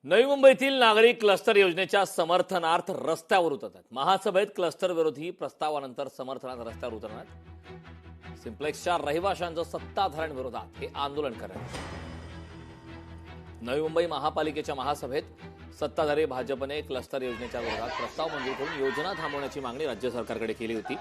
नवी मुंबईतील नागरिक क्लस्टर योजनेच्या समर्थनार्थ रस्त्यावर उतरतात। महासभेत क्लस्टर विरोधी प्रस्तावानंतर समर्थनार्थ रस्त्यावर उतरणार सिम्प्लेक्सच्या रहिवाशांचं सत्ताधाऱ्यांविरोधात हे आंदोलन करण्यात। नवी मुंबई महापालिकेच्या महासभेत सत्ताधारी भाजपने क्लस्टर योजनेच्या विरोधात प्रस्ताव मंजूर करून योजना थांबवण्याची मागणी राज्य सरकारकडे केली होती।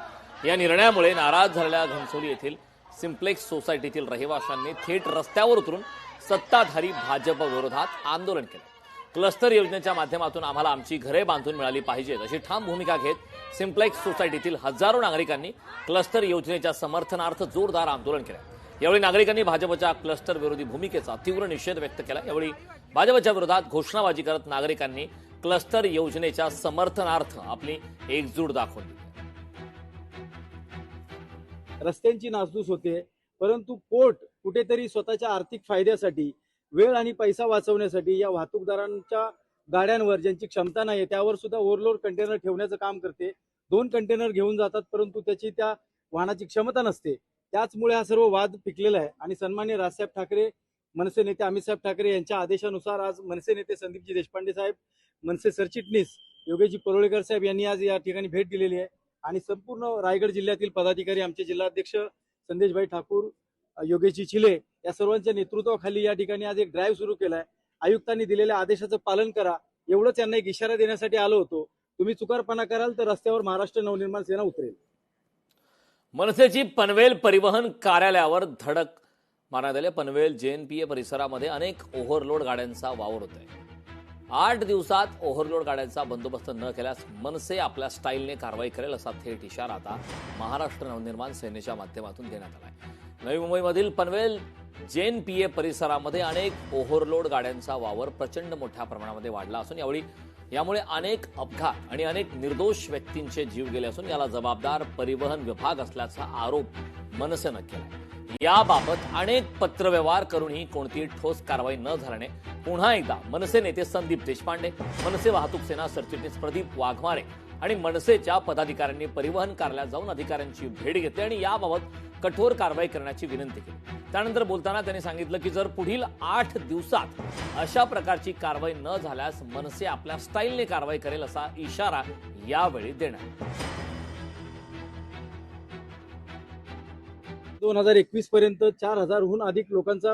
या निर्णयामुळे नाराज झालेल्या घनसोली येथील सिम्प्लेक्स सोसायटीतील रहिवाशांनी थेट रस्त्यावर उतरून सत्ताधारी भाजप विरोधात आंदोलन केलं। क्लस्टर योजनेच्या माध्यमातून आम्हाला आमची घरे बांधून मिळाली पाहिजेत अशी ठाम भूमिका घेत सिम्प्लेक्स सोसायटीतील हजारो नागरिकांनी क्लस्टर योजनेच्या समर्थनार्थ जोरदार आंदोलन केलं। यावेळी नागरिकांनी भाजपच्या क्लस्टर विरोधी भूमिकेचा तीव्र निषेध व्यक्त केला। यावेळी भाजपच्या विरोधात घोषणाबाजी करत नागरिकांनी क्लस्टर योजनेच्या समर्थनार्थ आपली एकजूट दाखवली। रस्त्यांची नासधूस होते, परंतु पोर्ट कुठेतरी स्वतःच्या आर्थिक फायद्यासाठी वेळ आणि पैसा वाचवण्यासाठी या वाहतूकदारांच्या गाड्यांवर ज्यांची क्षमता नाही त्यावर सुद्धा ओव्हरलोड कंटेनर ठेवण्याचं काम करते। 2 कंटेनर घेऊन जातात, परंतु त्याची त्या वाहनाची क्षमता नसते। त्याचमुळे हा सर्व वाद पिकलेला आहे आणि सन्माननीय राजसाहेब ठाकरे, मनसे नेते अमितसाहेब ठाकरे यांच्या आदेशानुसार आज मनसे नेते संदीपजी देशपांडे साहेब, मनसे सरचिटणीस योगेशजी परोळेकर साहेब यांनी आज या ठिकाणी भेट दिलेली आहे आणि संपूर्ण रायगड जिल्ह्यातील पदाधिकारी, आमचे जिल्हाध्यक्ष संदेशभाई ठाकूर, योगेशजी चिले या सर्वांच्या नेतृत्वाखाली या ठिकाणी आज एक ड्राईव्ह सुरू केलाय। आयुक्तांनी दिलेल्या आदेशाचं पालन करा एवढंच यांना एक इशारा देण्यासाठी आलो होतो। तुम्ही चुकारपणा कराल तर रस्त्यावर महाराष्ट्र नवनिर्माण सेना उतरेल। मनसेची पनवेल परिवहन कार्यालयावर धडक मारण्यात आली। पनवेल JNPA परिसरामध्ये अनेक ओव्हरलोड गाड्यांचा वावर होत आहे। 8 दिवसात ओव्हरलोड गाड्यांचा बंदोबस्त न केल्यास मनसे आपल्या स्टाईलने कारवाई करेल असा थेट इशारा आता महाराष्ट्र नवनिर्माण सेनेच्या माध्यमातून देण्यात आला आहे। नवी मुंबईमधील पनवेल JNPA परिसरामध्ये अनेक ओव्हरलोड गाड्यांचा वावर प्रचंड मोठ्या प्रमाणामध्ये वाढला असून यामुळे अनेक अपघात आणि अनेक निर्दोष व्यक्तींचे जीव गेले असून याला जबाबदार परिवहन विभाग असल्याचा आरोप मनसेनं केला। याबाबत अनेक पत्रव्यवहार करूनही कोणतीही ठोस कारवाई न झाल्याने पुन्हा एकदा मनसे नेते संदीप देशपांडे, मनसे वाहतूक सेना सरचिटणीस प्रदीप वाघमारे आणि मनसेच्या पदाधिकाऱ्यांनी परिवहन कार्यालयात जाऊन अधिकाऱ्यांची भेट घेतली आणि याबाबत कठोर कारवाई करण्याची विनंती केली। त्यानंतर बोलताना त्यांनी सांगितलं की जर पुढील 8 दिवसात अशा प्रकारची कारवाई न झाल्यास मनसे आपल्या स्टाईलने कारवाई करेल असा इशारा यावेळी देण्यात आला। 2021 पर्यंत 4000हून अधिक लोकांचा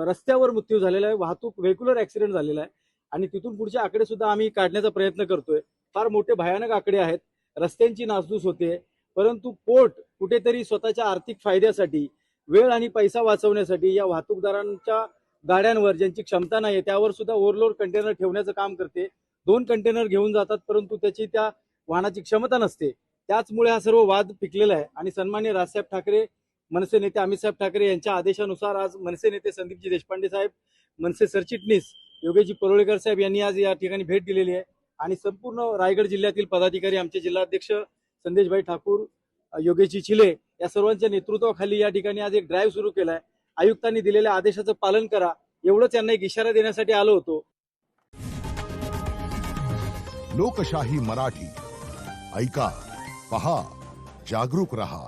रस्त्यावर मृत्यू झालेला आहे, वाहतूक व्हेक्युलर ऍक्सिडेंट झालेला आहे आणि तिथून पुढचे आकडे सुद्धा आम्ही काढण्याचा प्रयत्न करतोय। फार मोठे भयानक आकडे आहेत। रस्त्यांची नासधूस होते, परंतु पोर्ट कुठेतरी स्वतःच्या आर्थिक फायद्यासाठी वेळ आणि पैसा वाचवण्यासाठी या वाहतूकदारांच्या गाड्यांवर ज्यांची क्षमता नाही त्यावर सुद्धा ओव्हरलोड कंटेनर ठेवण्याचं काम करते। 2 कंटेनर घेऊन जातात, परंतु त्याची त्या वाहनाची क्षमता नसते। त्याचमुळे हा सर्व वाद पिकलेला आहे आणि सन्माननीय राजसाहेब ठाकरे, मनसे नेते अमितसाहेब ठाकरे यांच्या आदेशानुसार आज मनसे नेते संदीपजी देशपांडे साहेब, मनसे सरचिटणीस योगेशजी परोळेकर साहेब यांनी आज या ठिकाणी भेट दिलेली आहे आणि संपूर्ण रायगड जिल्ह्यातील पदाधिकारी, आमचे जिल्हाध्यक्ष संदेशभाई ठाकूर, योगेशजी चिले या सर्वांच्या नेतृत्वाखाली या ठिकाणी आज एक ड्राईव्ह सुरू केलाय। आयुक्तांनी दिलेल्या आदेशाचं पालन करा एवढंच यांना एक इशारा देण्यासाठी आलो होतो। लोकशाही मराठी ऐका, पहा, जागरूक रहा।